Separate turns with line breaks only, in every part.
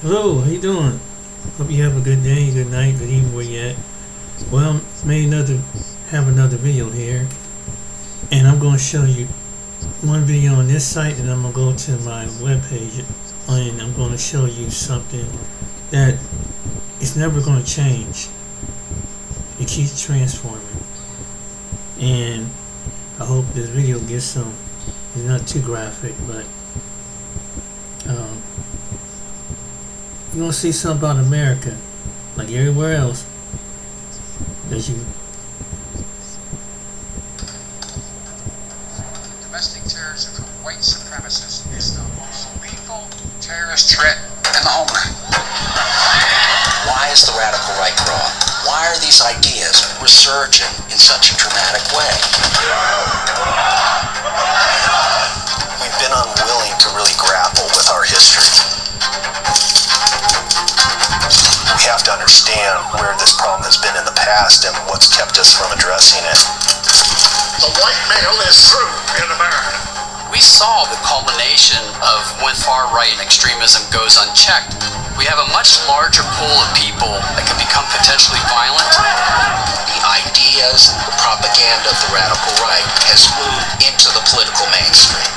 Hello, how you doing? Hope you have a good day, good night, good evening where you at. Well, have another video here, and I'm going to show you one video on this site, and I'm going to go to my webpage, and I'm going to show you something that is never going to change. It keeps transforming, and I hope this video gets some. It's not too graphic, but you're gonna see something about America, like everywhere else. That you
Domestic terrorism from white supremacists is the most lethal terrorist threat in the homeland.
Why is the radical right wrong? Why are these ideas resurgent in such a dramatic way? We've been unwilling to really grapple with our history. We have to understand where this problem has been in the past and what's kept us from addressing it.
The white male is through in America.
We saw the culmination of when far-right extremism goes unchecked. We have a much larger pool of people that can become potentially violent.
The ideas, the propaganda of the radical right has moved into the political mainstream.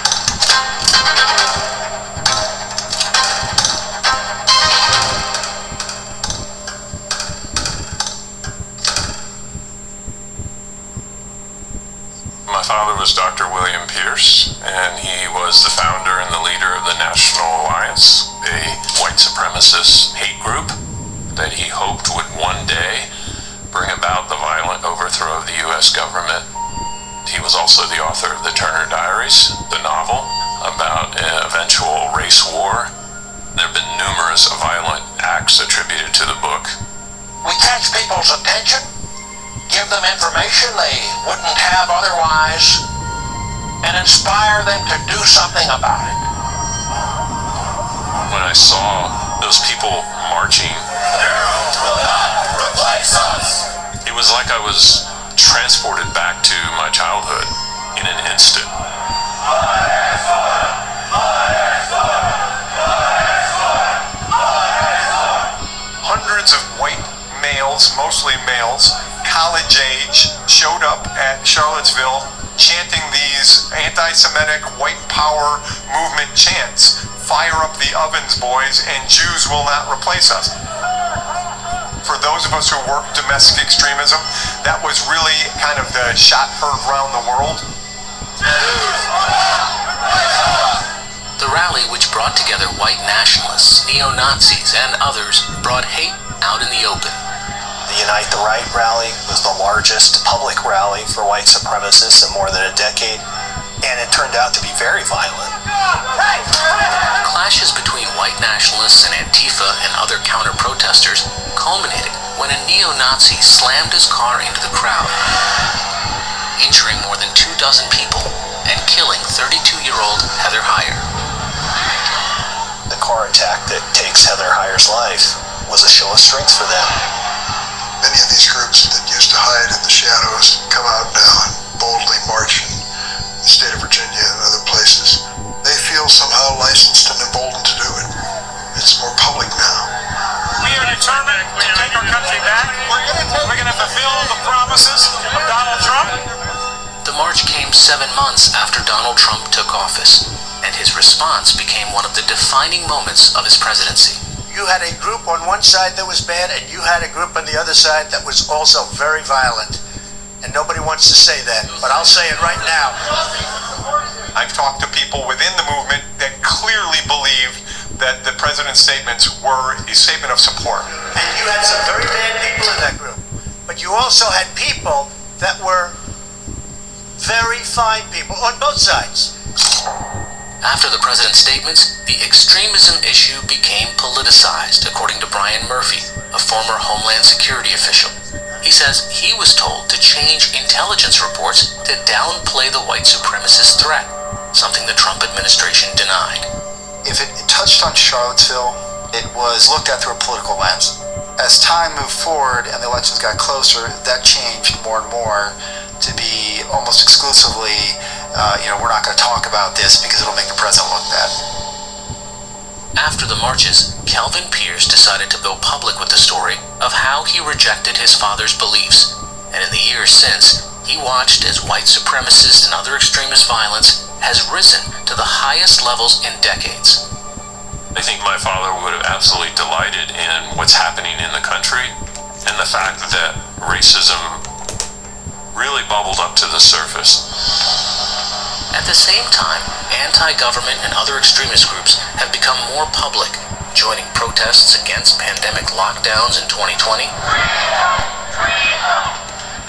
My father was Dr. William Pierce, and he was the founder and the leader of the National Alliance, a white supremacist hate group that he hoped would one day bring about the violent overthrow of the U.S. government. He was also the author of the Turner Diaries, the novel about an eventual race war. There have been numerous violent acts attributed to the book.
We catch people's attention, give them information they wouldn't have otherwise, and inspire them to do something about it.
When I saw those people marching, it was like I was transported back to my childhood in an instant.
Hundreds of white males, mostly males, college age, showed up at Charlottesville chanting these anti-Semitic white power movement chants. Fire up the ovens, boys, and Jews will not replace us. For those of us who work domestic extremism, that was really kind of the shot heard around the world.
The rally, which brought together white nationalists, neo-Nazis, and others, brought hate out in the open. The Unite the Right rally was the largest public rally for white supremacists in more than a decade, and it turned out to be very violent. Clashes between white nationalists and Antifa and other counter-protesters culminated when a neo-Nazi slammed his car into the crowd, injuring more than 24 people and killing 32-year-old Heather Heyer. The car attack that takes Heather Heyer's life was a show of strength for them.
Many of these groups that used to hide in the shadows come out now and boldly march in the state of Virginia and other places. They feel somehow licensed and emboldened to do it. It's more public now.
We are determined to take our country back. We're going to fulfill the promises of Donald Trump.
The march came 7 months after Donald Trump took office, and his response became one of the defining moments of his presidency.
You had a group on one side that was bad, and you had a group on the other side that was also very violent. And nobody wants to say that, but I'll say it right now.
I've talked to people within the movement that clearly believed that the president's statements were a statement of support.
And you had some very bad people in that group, but you also had people that were very fine people on both sides.
After the president's statements, the extremism issue became politicized, according to Brian Murphy, a former Homeland Security official. He says he was told to change intelligence reports to downplay the white supremacist threat, something the Trump administration denied.
If it touched on Charlottesville, it was looked at through a political lens. As time moved forward and the elections got closer, that changed more and more to be almost exclusively, we're not going to talk about this because it'll make the president look bad.
After the marches, Calvin Pierce decided to go public with the story of how he rejected his father's beliefs, and in the years since, he watched as white supremacist and other extremist violence has risen to the highest levels in decades.
I think my father would have absolutely delighted in what's happening in the country and the fact that racism really bubbled up to the surface.
At the same time, anti-government and other extremist groups have become more public, joining protests against pandemic lockdowns in 2020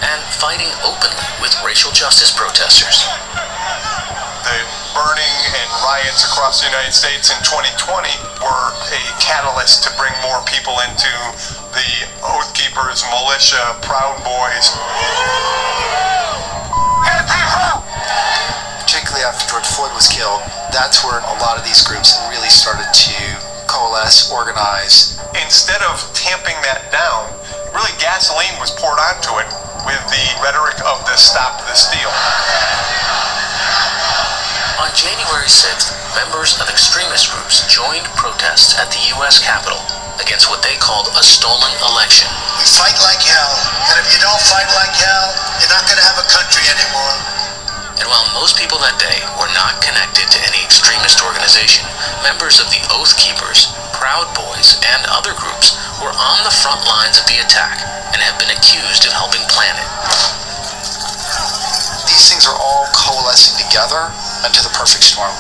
and fighting openly with racial justice protesters.
The burning and riots across the United States in 2020 were a catalyst to bring more people into the Oath Keepers, militia, Proud Boys.
Particularly after George Floyd was killed, that's where a lot of these groups really started to coalesce, organize.
Instead of tamping that down, really gasoline was poured onto it with the rhetoric of the Stop the Steal.
On January 6th, members of extremist groups joined protests at the U.S. Capitol against what they called a stolen election.
We fight like hell, and if you don't fight like hell, you're not going to have a country anymore.
And while most people that day were not connected to any extremist organization, members of the Oath Keepers, Proud Boys, and other groups were on the front lines of the attack and have been accused of helping plan it.
These things are all coalescing together into the perfect storm.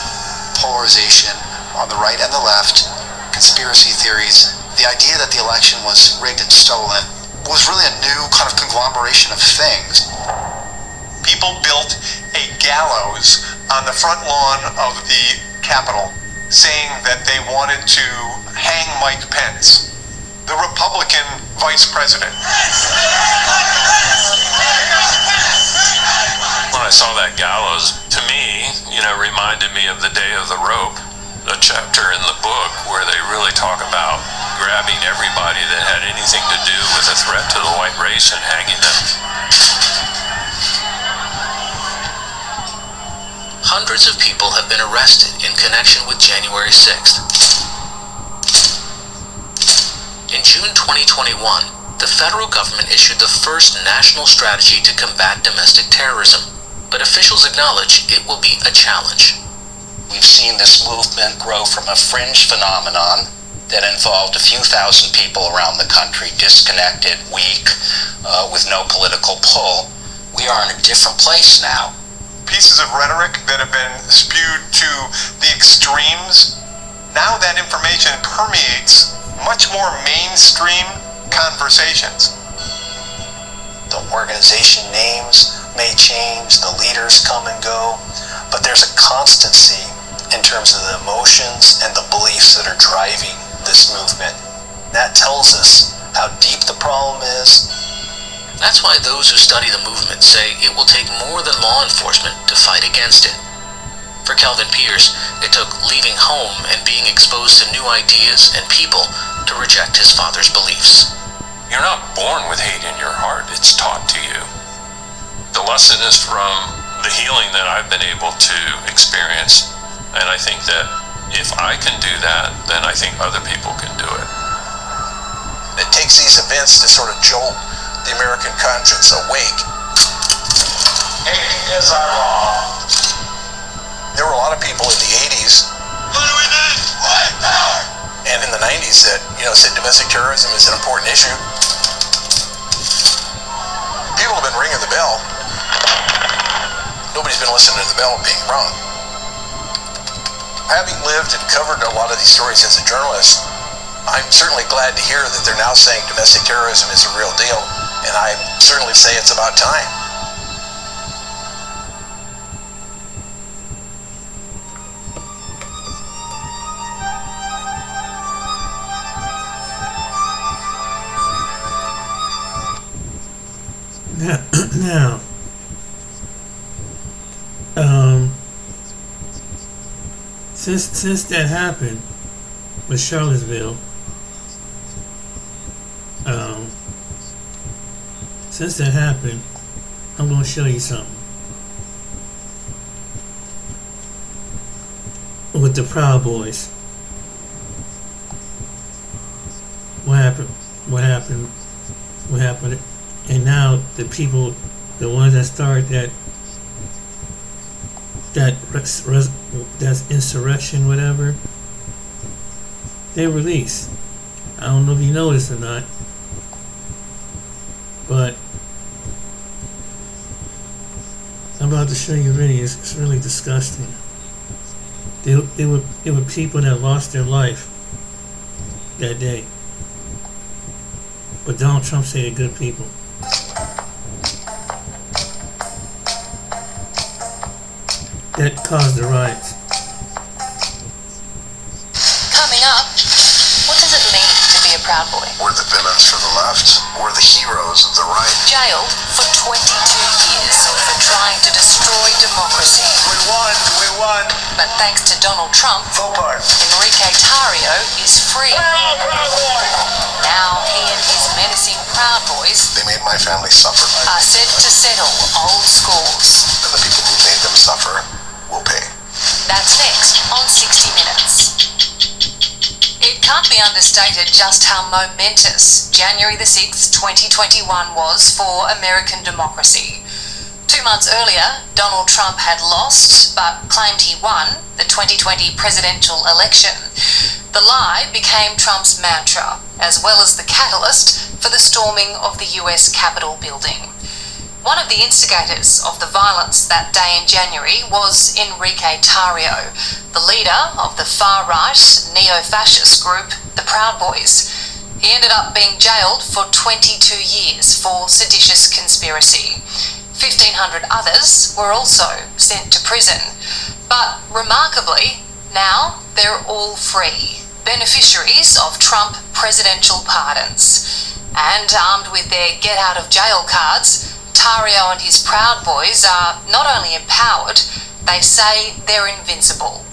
Polarization on the right and the left, conspiracy theories, the idea that the election was rigged and stolen was really a new kind of conglomeration of things.
People built a gallows on the front lawn of the Capitol, saying that they wanted to hang Mike Pence, the Republican vice president.
When I saw that gallows, to me, reminded me of the Day of the Rope, a chapter in the book where they really talk about grabbing everybody that had anything to do with a threat to the white race and hanging them.
Hundreds of people have been arrested in connection with January 6th. In June 2021, the federal government issued the first national strategy to combat domestic terrorism, but officials acknowledge it will be a challenge.
We've seen this movement grow from a fringe phenomenon that involved a few thousand people around the country, disconnected, weak, with no political pull. We are in a different place now.
Pieces of rhetoric that have been spewed to the extremes, now that information permeates much more mainstream conversations.
The organization names may change, the leaders come and go, but there's a constancy in terms of the emotions and the beliefs that are driving this movement. That tells us how deep the problem is.
That's why those who study the movement say it will take more than law enforcement to fight against it. For Calvin Pierce, it took leaving home and being exposed to new ideas and people to reject his father's beliefs.
You're not born with hate in your heart, it's taught to you. The lesson is from the healing that I've been able to experience, and I think that if I can do that, then I think other people can do it.
It takes these events to sort of jolt the American conscience awake.
Hate is our law.
There were a lot of people in the 80s
What do we need? White power.
and in the 90s that, said domestic terrorism is an important issue. People have been ringing the bell. Nobody's been listening to the bell being rung. Having lived and covered a lot of these stories as a journalist, I'm certainly glad to hear that they're now saying domestic terrorism is a real deal, and I certainly say it's about time.
Now, since that happened with Charlottesville, since that happened, I'm going to show you something with the Proud Boys. what happened? What happened? What happened? And now the people, the ones that started that's insurrection, whatever, they released. I don't know if you know this or not, but I'm about to show you a video. It's really disgusting. They were people that lost their life that day, but Donald Trump said they're good people. That caused the riots.
Coming up, what does it mean to be a Proud Boy?
We're the villains for the left. We're the heroes of the right.
Jailed for 22 years for trying to destroy democracy.
We won.
But thanks to Donald Trump,
Full part.
Enrique Tarrio is free. Now he and his menacing Proud Boys
They made my family suffer,
are set to settle old scores.
and the people who made them suffer will pay.
That's next on 60 Minutes. It can't be understated just how momentous January the 6th, 2021 was for American democracy. 2 months earlier, Donald Trump had lost, but claimed he won, the 2020 presidential election. The lie became Trump's mantra, as well as the catalyst for the storming of the US Capitol building. One of the instigators of the violence that day in January was Enrique Tarrio, the leader of the far-right neo-fascist group, the Proud Boys. He ended up being jailed for 22 years for seditious conspiracy. 1,500 others were also sent to prison. But remarkably, now they're all free, beneficiaries of Trump presidential pardons. And armed with their get-out-of-jail cards, Tarrio and his Proud Boys are not only empowered, they say they're invincible.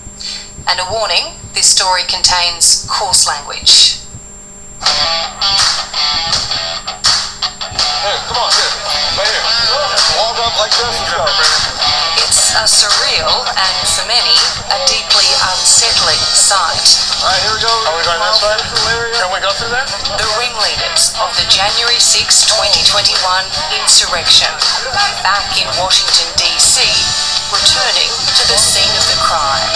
And a warning, this story contains coarse language.
Hey, come on, here. Right here. Walk up like this and go.
It's a surreal and, for many, a deeply unsettling sight.
Alright, here we go. Are we going this way? Can we go through that?
The ringleaders of the January 6, 2021 insurrection, back in Washington, D.C., returning to the scene of the crime.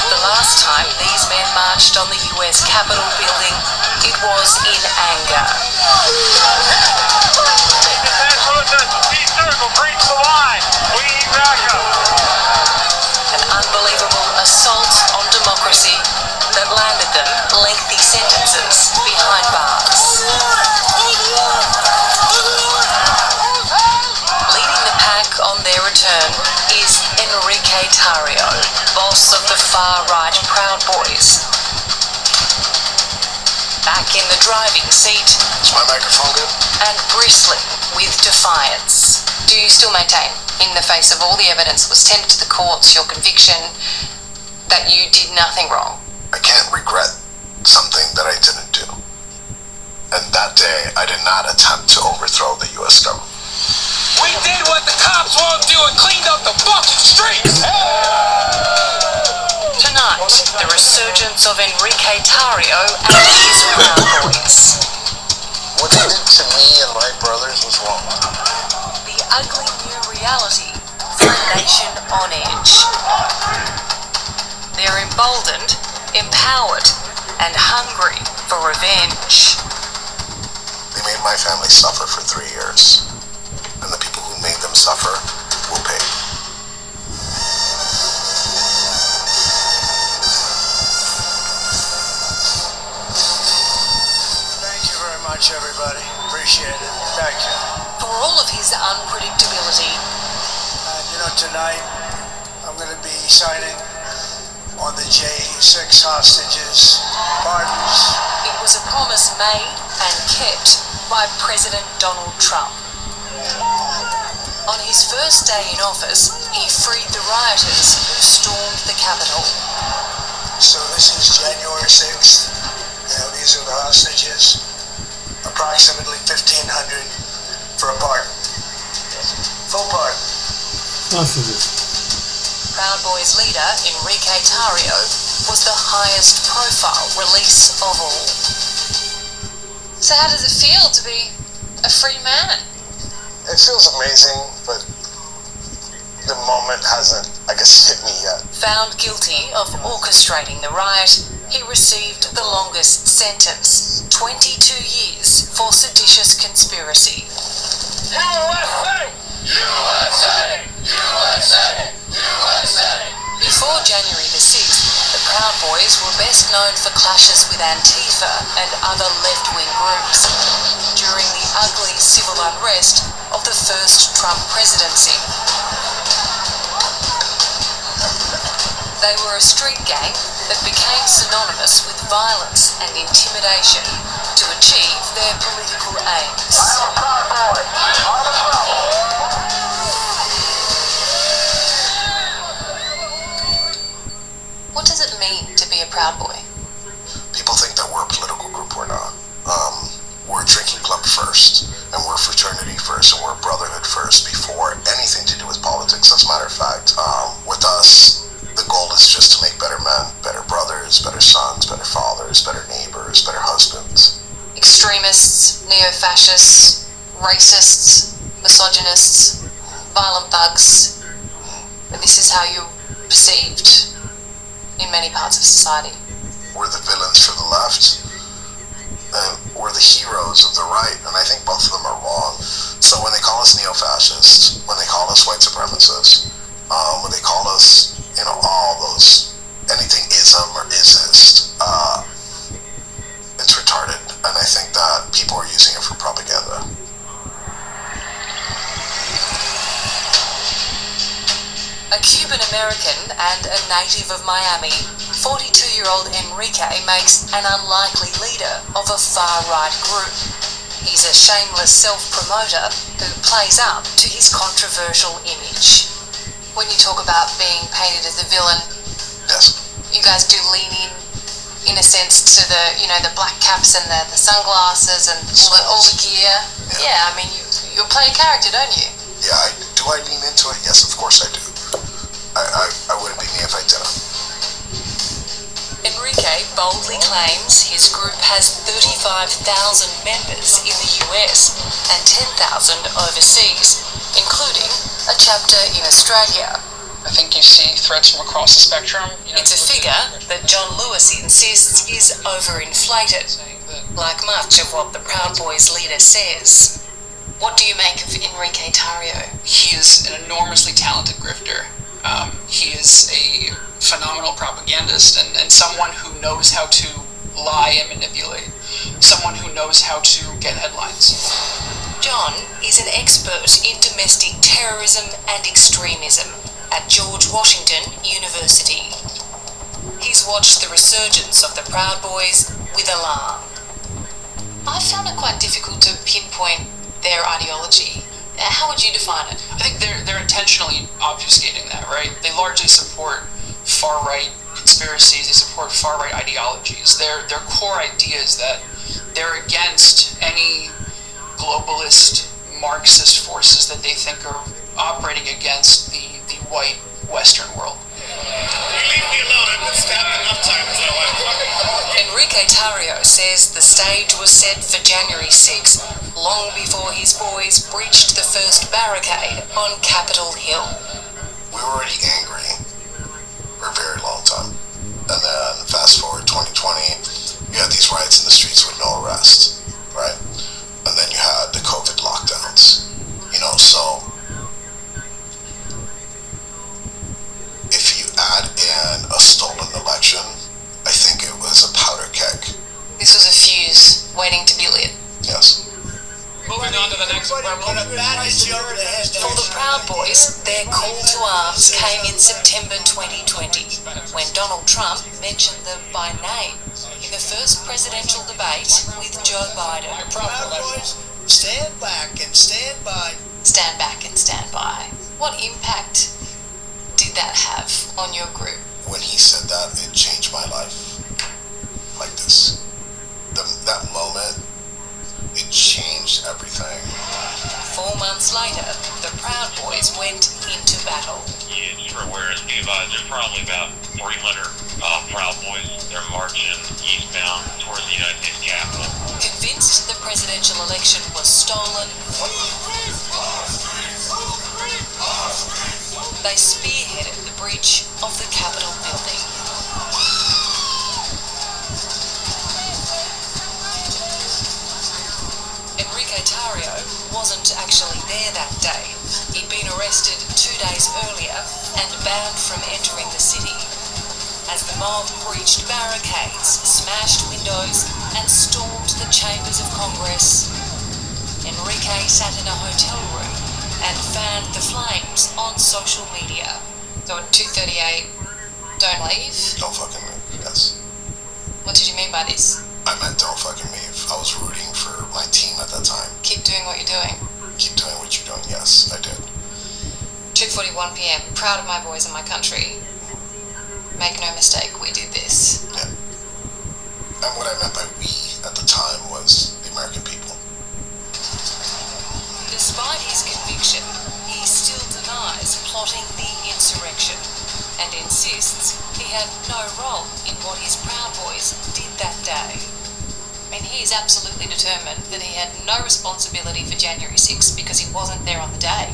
The last time these men marched on the US Capitol building, it was in anger. An unbelievable assault on democracy that landed them lengthy sentences behind bars. Leading the pack on their return is Enrique Tarrio, boss of the far-right Proud Boys. Back in the driving seat
Is my microphone good?
and bristling with defiance. Do you still maintain, in the face of all the evidence that was tendered to the courts, your conviction that you did nothing wrong?
I can't regret something that I didn't do. And that day, I did not attempt to overthrow the U.S. government.
We did what the cops won't do and cleaned up the fucking streets!
Tonight, the resurgence of Enrique Tarrio and his Proud Boys.
What they did to me and my brothers was wrong.
The ugly new reality for a nation on edge. They're emboldened, empowered, and hungry for revenge.
They made my family suffer for 3 years. And the people who made them suffer will pay.
Thank you very much, everybody. Appreciate it. Thank you.
For all of his unpredictability,
Tonight I'm going to be signing on the J6 hostages' pardons.
it was a promise made and kept by President Donald Trump. On his first day in office, he freed the rioters who stormed the Capitol.
So this is January 6th. These are the hostages. Approximately 1,500 for a pardon. Full pardon.
Hostages.
Proud Boys leader Enrique Tarrio was the highest profile release of all. So how does it feel to be a free man?
It feels amazing, but the moment hasn't, I guess, hit me yet.
Found guilty of orchestrating the riot, he received the longest sentence, 22 years for seditious conspiracy.
USA! USA! USA! USA!
Before January the 6th, the Proud Boys were best known for clashes with Antifa and other left-wing groups during the ugly civil unrest of the first Trump presidency. They were a street gang that became synonymous with violence and intimidation to achieve their political aims. What does it mean to be a Proud Boy?
People think that we're a political group. We're not. We're a drinking club first, and we're a fraternity first, and we're a brotherhood first before anything to do with politics. As a matter of fact, with us, the goal is just to make better men, better brothers, better sons, better fathers, better neighbors, better husbands.
Extremists, neo-fascists, racists, misogynists, violent thugs. And this is how you're perceived in many parts of society.
We're the villains for the left, and we're the heroes of the right, and I think both of them are wrong. So when they call us neo-fascists, when they call us white supremacists, when they call us, all those, anything ism or isist, it's retarded, and I think that people are using it for propaganda.
A Cuban American and a native of Miami, 42-year-old Enrique makes an unlikely leader of a far-right group. He's a shameless self-promoter who plays up to his controversial image. When you talk about being painted as a villain,
Yes.
you guys do lean in a sense, to the black caps and the sunglasses and all the gear. Yeah, I mean, you're playing a character, don't you?
Yeah, do I lean into it? Yes, of course I do. I wouldn't be me if I didn't.
Enrique boldly claims his group has 35,000 members in the US and 10,000 overseas, including a chapter in Australia.
I think you see threats from across the spectrum.
It's a figure that John Lewis insists is overinflated, like much of what the Proud Boys leader says. What do you make of Enrique Tarrio?
He is an enormously talented grifter. He is a phenomenal propagandist and someone who knows how to lie and manipulate. Someone who knows how to get headlines.
John is an expert in domestic terrorism and extremism at George Washington University. He's watched the resurgence of the Proud Boys with alarm. I found it quite difficult to pinpoint their ideology. How would you define it?
I think they're intentionally obfuscating that, right? They largely support far-right conspiracies, they support far-right ideologies. Their core idea is that they're against any globalist Marxist forces that they think are operating against the white Western world.
Leave me alone, I've been stabbed enough times in my life.
Enrique Tarrio says the stage was set for January 6, long before his boys breached the first barricade on Capitol Hill.
We were already angry for a very long time. And then fast forward 2020, you had these riots in the streets with no arrest, right? And then you had the COVID lockdowns, so if you add in a stolen election, I think it was a powder keg.
This was a fuse waiting to be lit.
Yes.
Moving on to the next one.
What a badness you over the head.
For the Proud Boys, their call to arms came in September 2020, when Donald Trump mentioned them by name in the first presidential debate with Joe Biden.
Proud Boys, stand back and stand by.
Stand back and stand by. What impact did that have on your group?
When he said that, it changed my life. Like this. That moment, it changed everything.
4 months later, the Proud Boys went into battle.
You're aware, as be advised, there's probably about 300 Proud Boys. They're marching eastbound towards the United States Capitol.
Convinced the presidential election was stolen, they spearheaded the breach of the Capitol building. Enrique Tarrio wasn't actually there that day. He'd been arrested 2 days earlier and banned from entering the city. As the mob breached barricades, smashed windows, and stormed the chambers of Congress, Enrique sat in a hotel room and fanned the flames on social media. So at 2:38, don't leave?
Don't fucking move, yes.
What did you mean by this?
I meant don't fucking move. I was rooting for my team at that time.
Keep doing what you're doing.
Keep doing what you're doing, yes, I did.
2:41 p.m. Proud of my boys and my country. Make no mistake, we did this.
Yeah. And what I meant by we at the time was the American people.
Despite his conviction, he still denies plotting the insurrection and insists he had no role in what his Proud Boys did that day. I mean, he is absolutely determined that he had no responsibility for January 6th because he wasn't there on the day.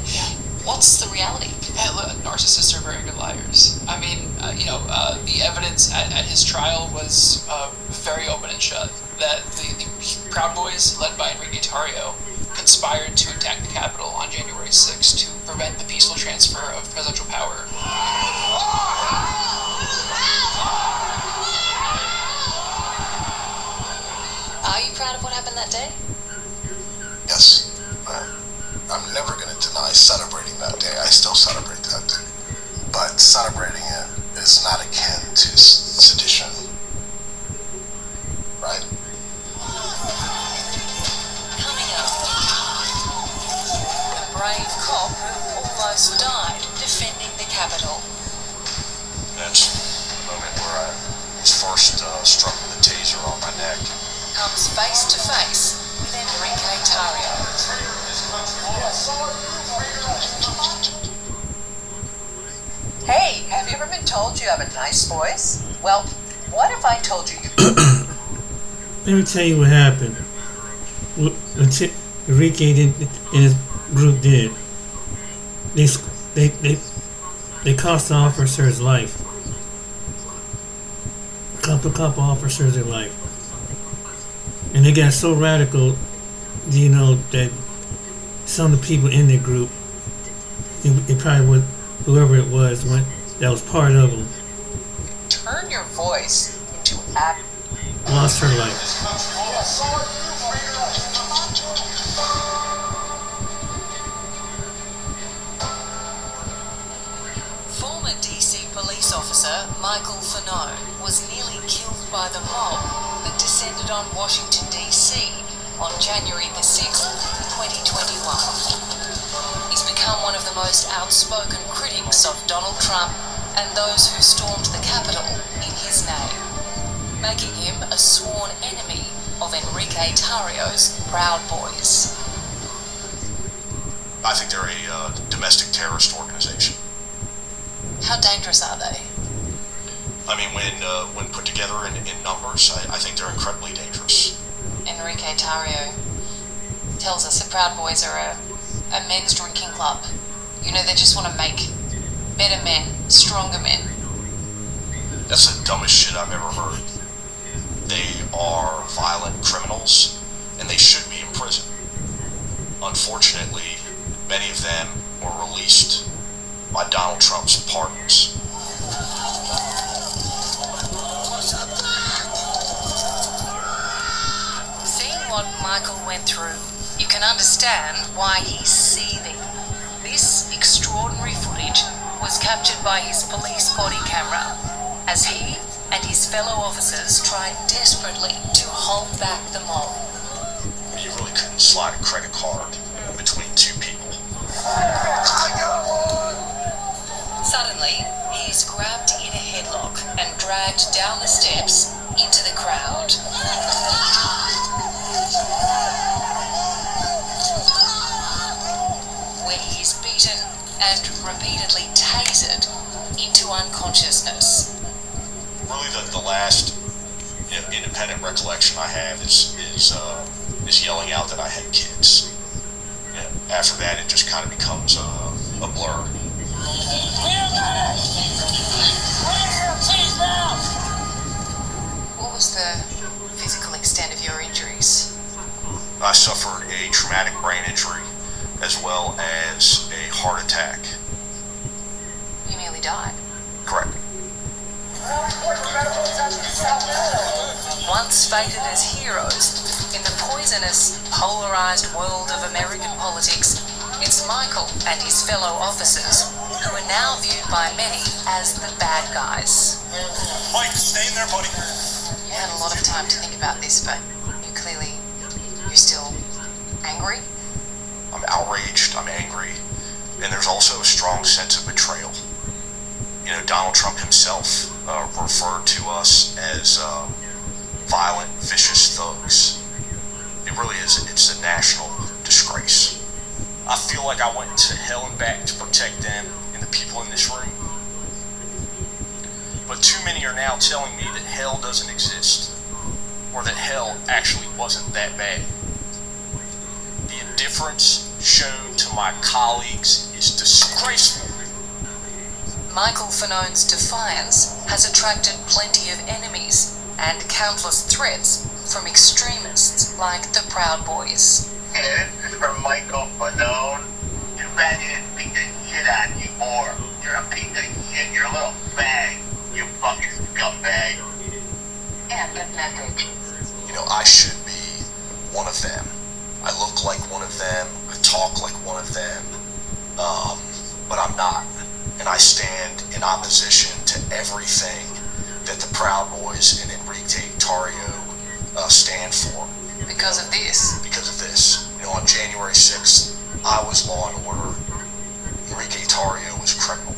What's the reality?
Yeah, look, narcissists are very good liars. I mean, the evidence at his trial was very open and shut. That the Proud Boys, led by Enrique Tarrio, conspired to attack the Capitol on January 6th to prevent the peaceful transfer of presidential power.
Are you proud of what happened that day?
Yes. I'm never going to deny celebrating that day. I still celebrate that day. But celebrating it is not akin to sedition. Right?
Coming up, the brave cop who almost died defending the Capitol.
That's the moment where I was first struck with a taser on my neck.
Comes face to face with Enrique Tarrio.
Hey, have you ever been told you have a nice voice? Well, what if I told you
Let me tell you what happened. What Enrique and his group did. They cost the officer his life. Couple officers their life. And they got so radical, that some of the people in their group, it probably would, whoever it was, that was part of them,
turn your voice into act?
Lost her life.
Former DC police officer Michael Fano was nearly killed by the mob that descended on Washington DC on January the 6th, 2021. He's become one of the most outspoken critics of Donald Trump and those who stormed the Capitol in his name, making him a sworn enemy of Enrique Tarrio's Proud Boys.
I think they're a domestic terrorist organization.
How dangerous are they?
I mean, when put together in numbers, I think they're incredibly dangerous.
Enrique Tarrio tells us the Proud Boys are a men's drinking club. They just want to make better men, stronger men.
That's the dumbest shit I've ever heard. They are violent criminals, and they should be in prison. Unfortunately, many of them were released by Donald Trump's pardons.
Seeing what Michael went through, you can understand why he's seething. This extraordinary footage was captured by his police body camera as he and his fellow officers tried desperately to hold back the mob.
You really couldn't slide a credit card between two people.
Suddenly, he is grabbed in a headlock and dragged down the steps into the crowd. Where he is beaten and repeatedly tasered into unconsciousness.
Really really the last independent recollection I have is yelling out that I had kids. After that, it just kind of becomes a blur.
What was the physical extent of your injuries?
I suffered a traumatic brain injury as well as a heart attack.
You nearly died.
Correct.
Once fated as heroes, in the poisonous, polarized world of American politics, it's Michael and his fellow officers who are now viewed by many as the bad guys.
Mike, stay in there, buddy.
You had a lot of time to think about this, but you're still angry?
I'm outraged, I'm angry, and there's also a strong sense of betrayal. Donald Trump himself referred to us as violent, vicious thugs. It really is, it's a national disgrace. I feel like I went to hell and back to protect them and the people in this room. But too many are now telling me that hell doesn't exist, or that hell actually wasn't that bad. The indifference shown to my colleagues is disgraceful.
Michael Fanone's defiance has attracted plenty of enemies and countless threats from extremists like the Proud Boys.
Hey, this is from Michael Fanone. Too bad you didn't beat the shit out of you more. You're a piece of shit, you're a little fag. You fucking scumbag.
And a message.
I should be one of them. I look like one of them. I talk like one of them. But I'm not. And I stand in opposition to everything that the Proud Boys and Enrique Tarrio stand for.
Because of this?
Because of this. On January 6th, I was law and order. Enrique Tarrio was criminal.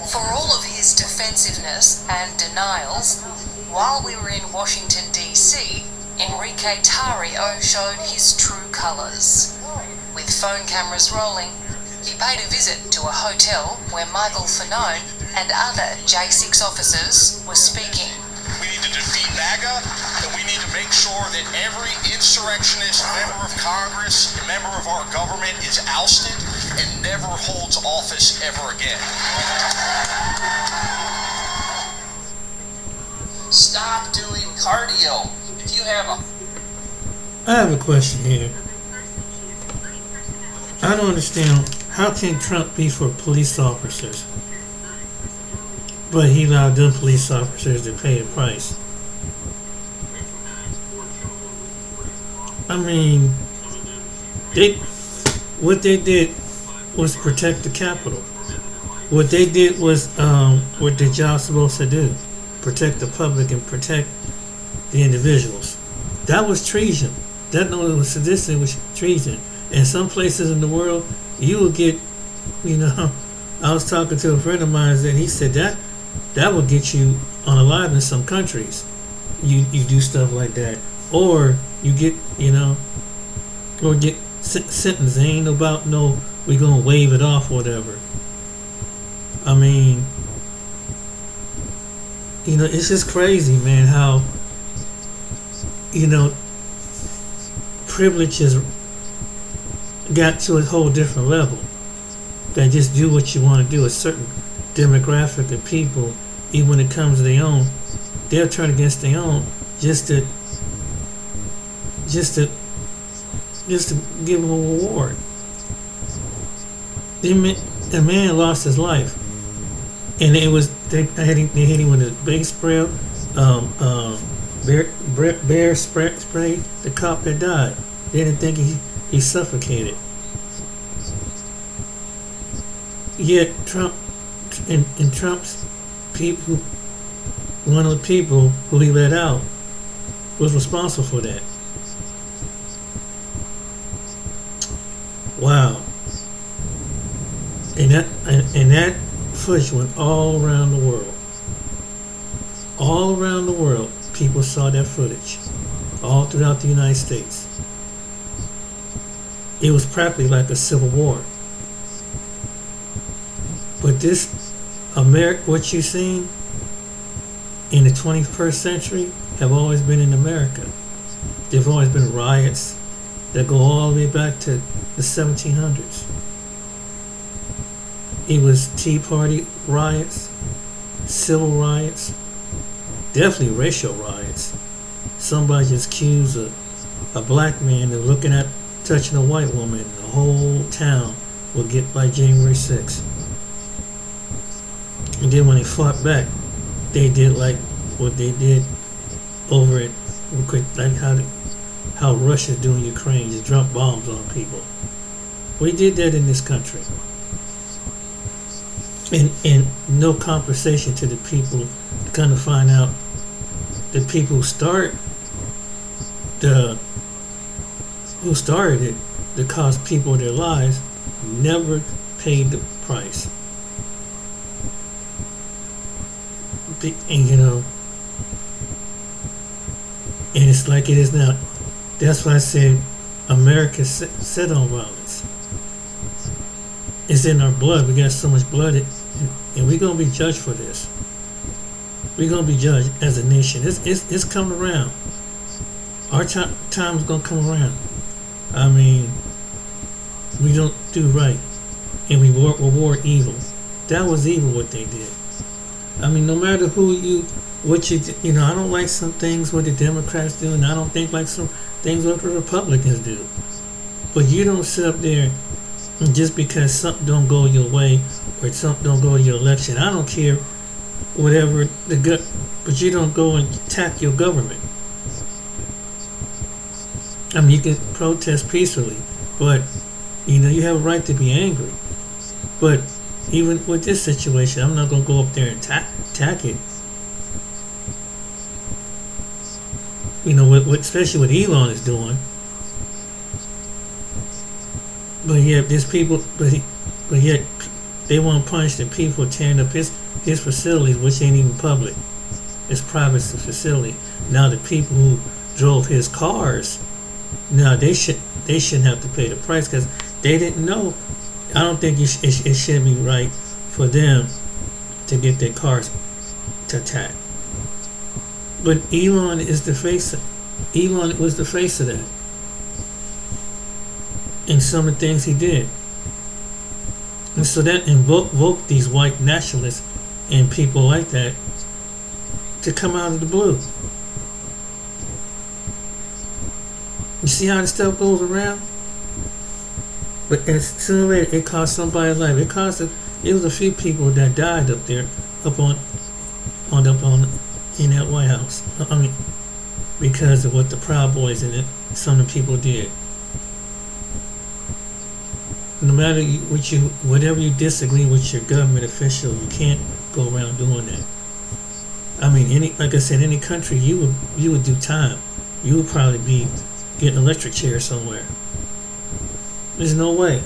For all of his defensiveness and denials, while we were in Washington, D.C., Enrique Tarrio showed his true colours. With phone cameras rolling, he paid a visit to a hotel where Michael Fanone and other J6 officers were speaking.
We need to defeat MAGA, and we need to make sure that every insurrectionist member of Congress, a member of our government, is ousted and never holds office ever again.
Stop doing cardio. If you have
I have a question here. I don't understand, how can Trump be for police officers, but he allowed them police officers to pay a price? I mean, what they did was protect the Capitol. What they did was what the job's supposed to do: protect the public and protect the individuals. That was treason. That no, it was sedition. It was treason. In some places in the world, you will get, I was talking to a friend of mine that he said that will get you unalive in some countries. You do stuff like that, or you get or get sentenced. They ain't about we gonna waive it off or whatever. I mean, it's just crazy, man, how privileges got to a whole different level. That just do what you want to do. A certain demographic of people, even when it comes to their own, they'll turn against their own just to give them a reward. A man lost his life, and they hit him with a big spray, bear spray. The cop that died, they didn't think he suffocated. Yet Trump and Trump's people, one of the people who he let out, was responsible for that. Wow. And that footage went all around the world. All around the world, people saw that footage. All throughout the United States. It was practically like a civil war. But this what you seen in the 21st century have always been in America. There've always been riots that go all the way back to the 1700s. It was Tea Party riots, civil riots, definitely racial riots. Somebody just accused a black man of looking at touching a white woman, and the whole town will get by January 6th. And then when they fought back, they did like what they did over it, like how Russia's doing Ukraine, just drop bombs on people. We did that in this country. And no compensation to the people to kind of find out the people who started it that cost people their lives never paid the price. And and it's like it is now. That's why I said America set on violence. It's in our blood. We got so much blood, and we're gonna be judged for this. We're gonna be judged as a nation. It's coming around. Our time's gonna come around. I mean, we don't do right, and we reward evil. That was evil what they did. I mean, no matter what you I don't like some things what the Democrats do, and I don't think like some things what the Republicans do. But you don't sit up there and just because something don't go your way or something don't go to your election. I don't care whatever but you don't go and attack your government. I mean, you can protest peacefully, but you have a right to be angry. But even with this situation, I'm not going to go up there and attack it. Especially what Elon is doing. But yet, there's people, but yet they want to punish the people tearing up his facilities, which ain't even public. It's private facility. Now the people who drove his cars, now they shouldn't have to pay the price because they didn't know. I don't think it should be right for them to get their cars to attack. But Elon was the face of that. And some of the things he did. And so that invoked these white nationalists and people like that to come out of the blue. You see how this stuff goes around? But as soon as later, it cost somebody's life. It was a few people that died up there, in that White House. I mean, because of what the Proud Boys and some of the people did. No matter whatever you disagree with your government official, you can't go around doing that. I mean, like I said, any country you would do time. You would probably be getting an electric chair somewhere. There's no way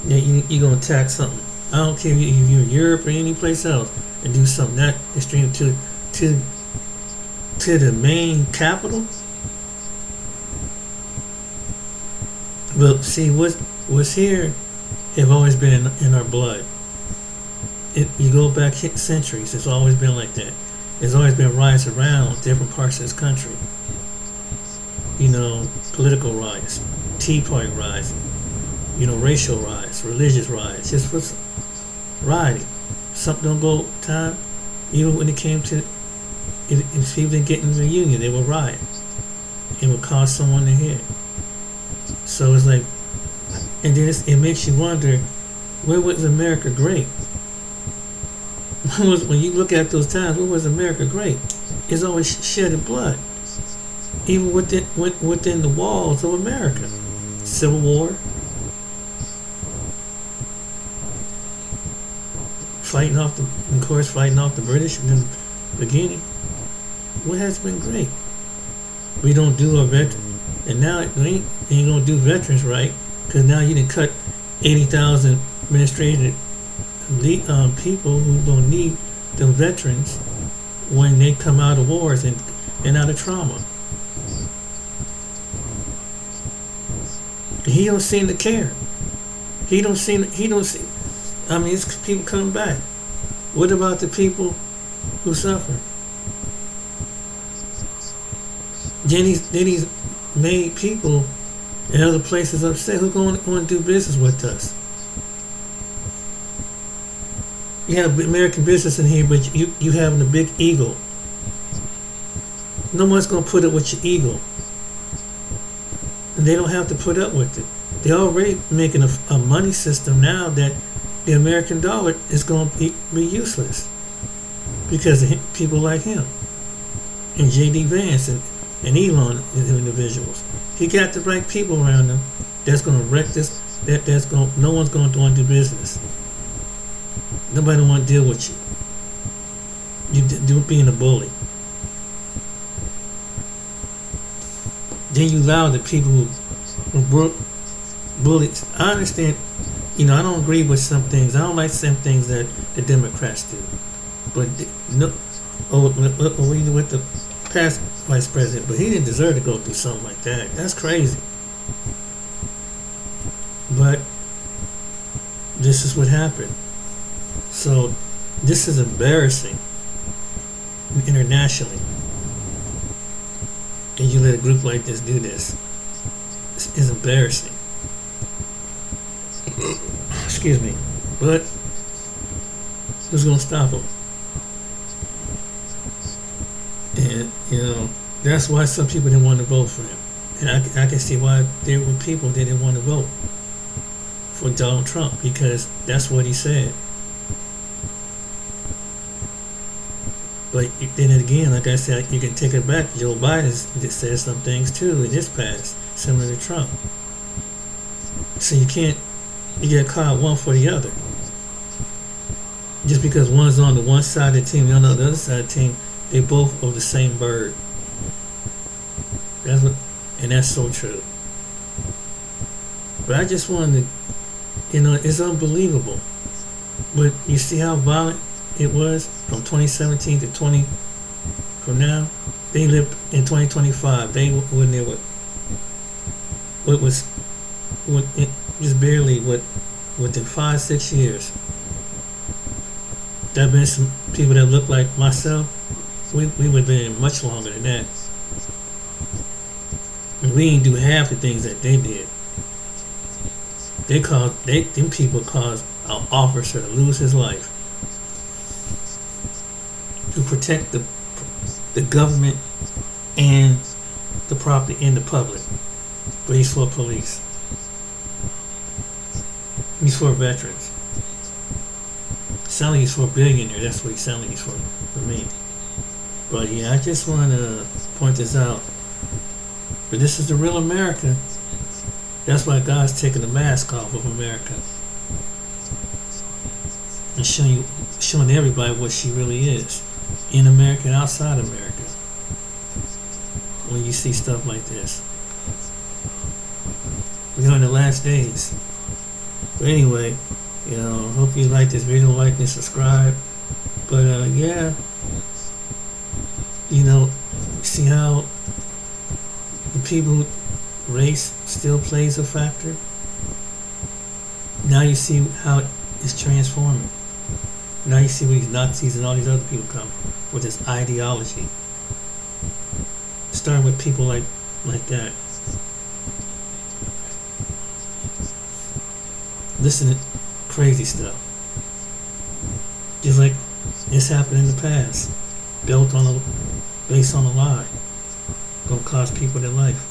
that you're gonna attack something. I don't care if you're in Europe or any place else and do something that extreme to the main capital. But see, what's here have always been in our blood. You go back centuries. It's always been like that. There's always been riots around different parts of this country. Political riots, Tea Party riots, racial riots, religious riots. Just for rioting. Something don't go time. Even when it came to if people didn't get in the union, they would riot. It would cause someone their head. So it's like, and then it makes you wonder, where was America great? When you look at those times, where was America great? It's always shedding blood. Even within the walls of America. Civil War. Fighting off the British in the beginning. What has been great? We don't do a veteran. And now we ain't gonna do veterans right, because now you done cut 80,000 administrative people who gonna need them veterans when they come out of wars and out of trauma. He don't seem to care. He don't see. I mean, it's people coming back. What about the people who suffer. Then he's made people in other places upset who going to do business with us. You have American business in here, but you having a big ego. No one's going to put up with your ego. And they don't have to put up with it. They're already making a money system now that the American dollar is going to be useless because of people like him and J.D. Vance and Elon individuals. He got the right people around him that's going to wreck this. No one's going to want to do business. Nobody want to deal with you. You being a bully. Then you allow the people who bullies. I understand. I don't agree with some things. I don't like some things that the Democrats do. But even with the past vice president, but he didn't deserve to go through something like that. That's crazy. But this is what happened. So this is embarrassing internationally. And you let a group like this do this. It's embarrassing. Excuse me. But who's going to stop them? And, that's why some people didn't want to vote for him. And I can see why there were people that didn't want to vote for Donald Trump, because that's what he said. But then again, like I said, you can take it back. Joe Biden said some things too in his past, similar to Trump. So you get caught one for the other. Just because one's on the one side of the team, the other on the other side of the team, they both are the same bird. That's so true. But I just wanted to, it's unbelievable. But you see how violent it was from 2017 to from now. They lived in 2025. They were there just barely within 5-6 years. There have been some people that look like myself. We would have been much longer than that. And we didn't do half the things that they did. Them people caused an officer to lose his life to protect the government and the property and the public. But he's for police. He's for veterans. Sound like he's for a billionaire. That's what he sounds like he's for me. But yeah, I just want to point this out. But this is the real America. That's why God's taking the mask off of America and showing everybody what she really is, in America and outside America. When you see stuff like this, we're in the last days. But anyway, hope you like this video, like and subscribe. But yeah, see how the people race still plays a factor. Now you see how it's transforming. Now you see where these Nazis and all these other people come with this ideology. Starting with people like that. Listen to crazy stuff. Just like it's happened in the past. Based on a lie. Gonna cost people their life.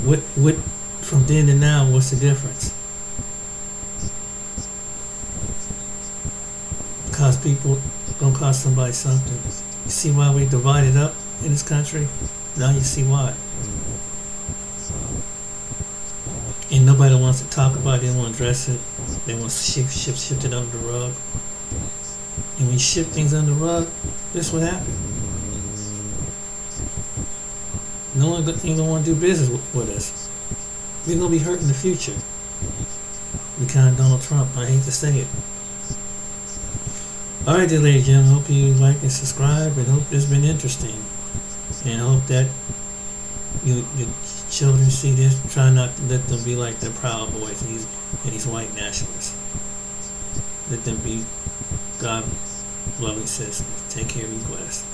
What from then to now, what's the difference? Gonna cost somebody something. You see why we divided up in this country? Now you see why. And nobody wants to talk about it, they don't want to address it. They want to shift it under the rug. And when you shift things under the rug, this is what happens. No one ain't gonna want to do business with us. We're gonna be hurt in the future. Because of Donald Trump. I hate to say it. Alright then, ladies and gentlemen, hope you like and subscribe, and hope it's been interesting. And I hope that your children see this. Try not to let them be like the Proud Boys and these white nationalists. Let them be God lovely citizens. Take care, be blessed.